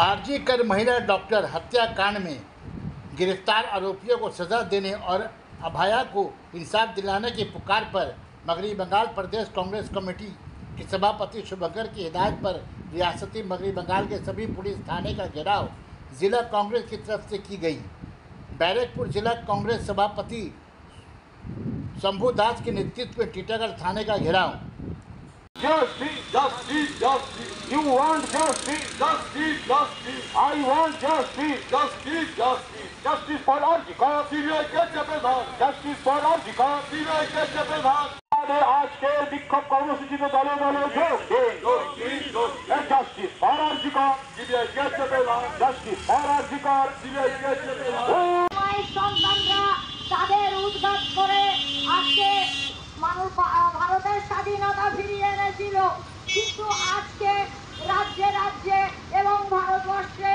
RG कर महिला doctor हत्याकांड में गिरफ्तार आरोपियों को सजा देने और अभाया को इंसाफ दिलाने की पुकार पर मगरबी बंगाल प्रदेश कांग्रेस कमेटी के सभापति शुभंकर की हिदायत पर रियासती मगरबी बंगाल के सभी पुलिस थाने का घेराव जिला कांग्रेस की तरफ से की गई। बैरकपुर जिला कांग्रेस सभापति शंभू दास के नेतृत्व में टीटागढ़ थाने का घेराव। Justice, justice, justice. You want justice, justice, justice. I want justice, justice, justice. Justice for Arjika. CBI के जबेदार. Justice for Arjika. CBI के जबेदार. आज के विक्षोभ कर्मसूची में दले दले justice for Arjika. CBI के जबेदार. Justice for Arjika. CBI के जबेदार. সন্তানরা তাদের উদ্ঘাট করে আজকে ভারতের স্বাধীনতা ফিরিয়ে এনেছিল, কিন্তু আজকে রাজ্যে রাজ্যে এবং ভারতবর্ষে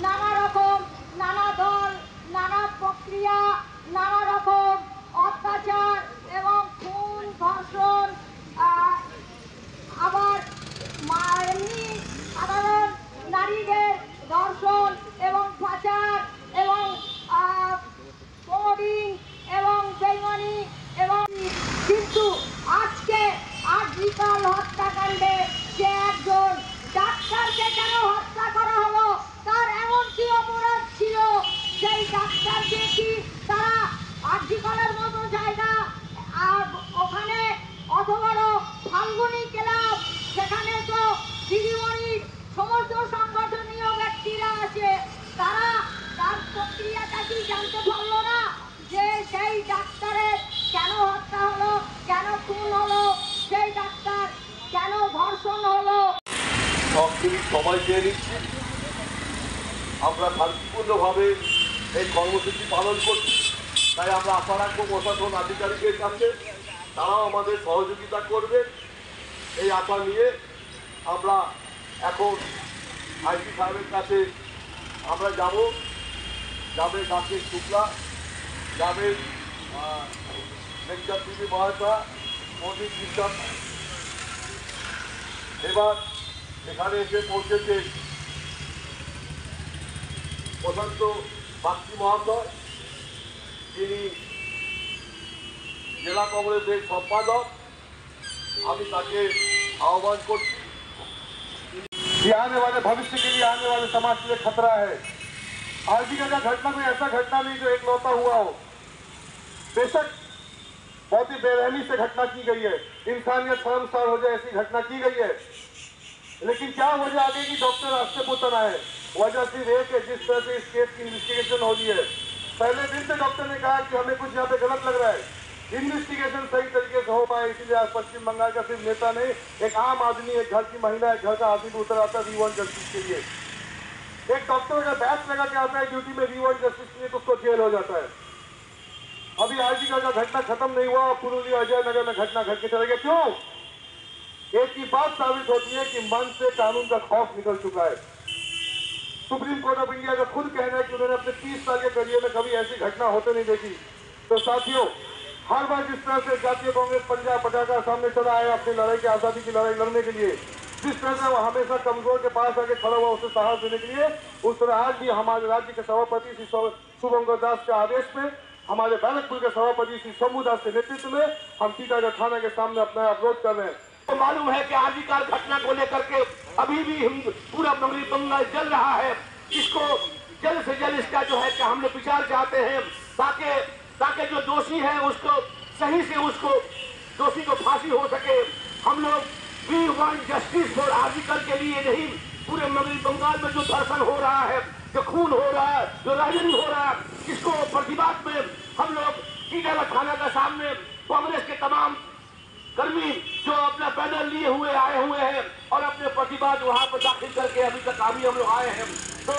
নানা রকম নানা দল নানা প্রক্রিয়া নানা রকম অত্যাচার এবং খুন ধর্ষণ আবার এমনি সাধারণ নারীদের ধর্ষণ এবং পাচার এবং কোডিং এবং বেইমানি এবং কিন্তু আজকে আরজিকর হত্যাকাণ্ডে যে একজন ডাক্তারকে কেন হত্যা করা হলো, তার এমন কি অপরাধ ছিল? সেই ডাক্তারকে কি তারা আরজিকরের মতো জায়গা ওখানে অত বড় ফাল্গুনি ক্লাব, সেখানে তো দিদিমণির সমস্ত সংগঠনীয় ব্যক্তিরা আছে, তারা তার প্রক্রিয়াটা কি জানতে পারলো না যে সেই ডাক্তারের কেন হত্যা হলো, কেন খুন হলো, সেই ডাক্তার কেন ধর্ষণ হলো? সবাই চেয়ে নিচ্ছি, আমরা শান্তিপূর্ণভাবে এই কর্মসূচি পালন করছি। তাই আমরা আশা রাখবো প্রশাসন আধিকারিকের কাছে তারাও আমাদের সহযোগিতা করবে। এই আশা নিয়ে আমরা এখন আইসি সাহেবের কাছে আমরা যাব। গ্রামের কাছে শুক্লা, গ্রামের লেকচারজীবী মহাশয় পণ্ডিত বিশ্বাস এবার এখানে এসে পৌঁছেছে প্রশান্ত বাগচি মহাশয়, যিনি জেলা কংগ্রেসের সম্পাদক। আমি তাকে आह्वान करती। आने वाले भविष्य के लिए, आने वाले समाज के लिए खतरा है। आरजी का घटना में ऐसा घटना नहीं जो एक लौता हुआ हो। बेशक बहुत ही बेरहमी से घटना की गई है, इंसानियत शर्मसार हो जाए ऐसी घटना की गई है, लेकिन क्या वजह आ गई कि डॉक्टर रास्ते पर उतर आए? वजह सिर्फ एक है, जिस तरह से इस केस की इन्वेस्टिगेशन हो रही है। पहले दिन से डॉक्टर ने कहा कि हमें कुछ यहाँ पे गलत लग रहा है, इन्वेस्टिगेशन सही तरीके से हो पाए, इसीलिए आज पश्चिम बंगाल का सिर्फ नेता नहीं, एक आम आदमी, एक घर की महिला, एक घर का आदमी उतर आता है वी1 जस्टिस के लिए। एक डॉक्टर अगर बैच लगा के आता है ड्यूटी में वी1 जस्टिस के लिए तो उसको जेल हो जाता है। अभी आरजी का घटना खत्म नहीं हुआ, पुरुलिया अजय नगर में घटना घट के चले गए। क्यों? एक ही बात साबित होती है कि मन से कानून का खौफ निकल चुका है। सुप्रीम कोर्ट ऑफ इंडिया का खुद कहना है कि उन्होंने अपने 30 साल के करियर में कभी ऐसी घटना होते नहीं देखी। तो साथियों, हर बार जिस तरह से जातीय कांग्रेस पंजाब पटाखा सामने चला है अपनी लड़ाई की, आजादी की लड़ाई लड़ने के लिए, जिस तरह से वो हमेशा कमजोर के पास आके खड़ा हुआ उसे साहस देने के लिए, उस तरह आज भी हमारे राज्य के सभापति श्री शुभंकर दास के आदेश में हमारे बैरकपुर के सभापति श्री शंभू दास के नेतृत्व में हम टीटागढ़ थाना के सामने अपना अवरोध कर रहे हैं। तो मालूम है कि आरजी कार घटना को लेकर के अभी भी पूरा मगरबी बंगाल जल रहा है। इसको जल्द से जल्द इसका जो है कि हम लोग विचार चाहते हैं ताकि जो दोषी है उसको सही से उसको दोषी को फांसी हो सके। हम लोग वी वांट जस्टिस फॉर आर्जिकल के लिए नहीं, पूरे मगरबी बंगाल में जो धर्षण हो रहा है, जो खून हो रहा है, जो राजनी हो रहा है, इसको प्रतिवाद में हम लोग टीटागढ़ थाना का सामने कांग्रेस के तमाम कर्मी जो अपना पैदल लिए हुए आए हुए हैं और अपने प्रतिवाद वहां पर दाखिल करके अभी तक अभी हम लोग आए हैं। तो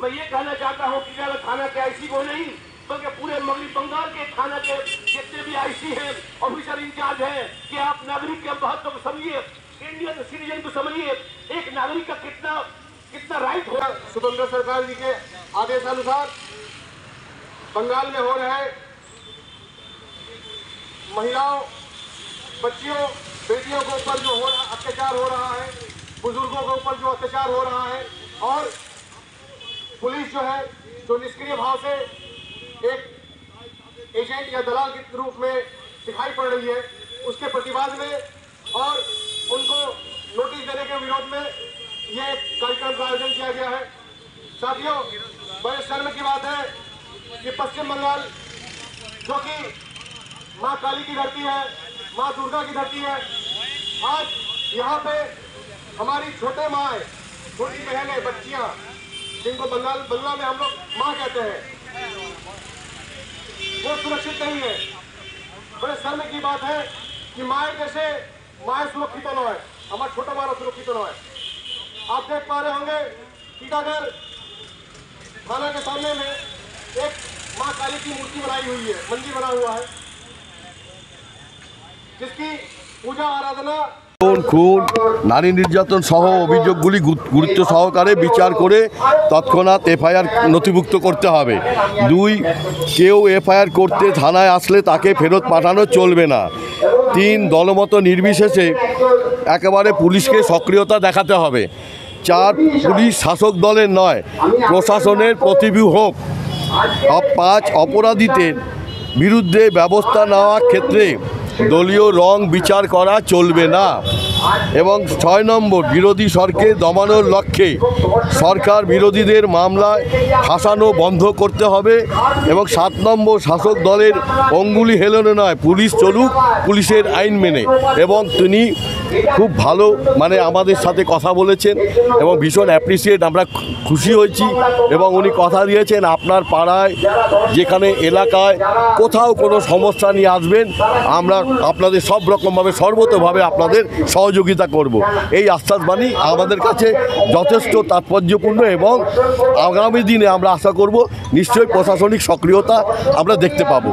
मैं ये कहना चाहता हूँ टीटागढ़ थाना के आईसी को नहीं बल्कि पूरे मगरबी बंगाल के थाना के जितने भी आईसी हैं, ऑफिसर इंचार्ज हैं, कि आप नागरिक के महत्व को समझिए, इंडियन सिटीजन को समझिए, एक नागरिक का कितना राइट हो। शुभंकर सरकार जी के आदेशानुसार बंगाल में हो रहे महिलाओं, बच्चियों, बेटियों के ऊपर जो हो रहा अत्याचार हो रहा है, बुजुर्गों के ऊपर जो अत्याचार हो रहा है, और पुलिस जो है जो निष्क्रिय भाव से एक एजेंट या दलाल के रूप में दिखाई पड़ रही है, उसके प्रतिवाद में और उनको नोटिस देने के विरोध में यह कार्यक्रम का आयोजन किया गया है। साथियों, बड़े शर्म की बात है कि पश्चिम बंगाल जो कि मां काली की धरती है, मां दुर्गा की धरती है, आज यहाँ पे हमारी छोटे माए, छोटी बहनें, बच्चियां, जिनको बंगला में हम लोग माँ कहते हैं, वो सुरक्षित नहीं है। बड़े शर्म की बात है कि माए जैसे माए सुरक्षित न है, हमारा छोटा मारा सुरक्षित न है। आप देख पा रहे होंगे टीकागढ़ थाना के सामने में एक माँ काली की मूर्ति बनाई हुई है, मंदिर बना हुआ है, जिसकी पूजा आराधना খুন নারী নির্যাতন সহ অভিযোগগুলি গুরুত্ব সহকারে বিচার করে তৎক্ষণাৎ এফআইআর নথিভুক্ত করতে হবে। 2, কেউ এফআইআর করতে থানায় আসলে তাকে ফেরত পাঠানো চলবে না। 3, দলমত নির্বিশেষে একেবারে পুলিশকে সক্রিয়তা দেখাতে হবে। 4, পুলিশ শাসক দলের নয়, প্রশাসনের প্রতিবিম্ব হোক। 5, অপরাধীদের বিরুদ্ধে ব্যবস্থা নেওয়ার ক্ষেত্রে দলীয় রং বিচার করা চলবে না। এবং 6 নম্বর, বিরোধী স্বরকে দমানোর লক্ষ্যে সরকার বিরোধীদের মামলায় ফাঁসানো বন্ধ করতে হবে। এবং 7 নম্বর, শাসক দলের অঙ্গুলি হেলনে নয়, পুলিশ চলুক পুলিশের আইন মেনে। এবং তিনি খুব ভালো আমাদের সাথে কথা বলেছেন এবং ভীষণ অ্যাপ্রিসিয়েট, আমরা খুশি হয়েছি। এবং উনি কথা দিয়েছেন আপনার পাড়ায় যেখানে এলাকায় কোথাও কোনো সমস্যা নিয়ে আসবেন, আমরা আপনাদের সব রকমভাবে সর্বতোভাবে আপনাদের সহযোগিতা করব। এই আশ্বাসবাণী আমাদের কাছে যথেষ্ট তাৎপর্যপূর্ণ এবং আগামী দিনে আমরা আশা করব নিশ্চয়ই প্রশাসনিক সক্রিয়তা আমরা দেখতে পাবো।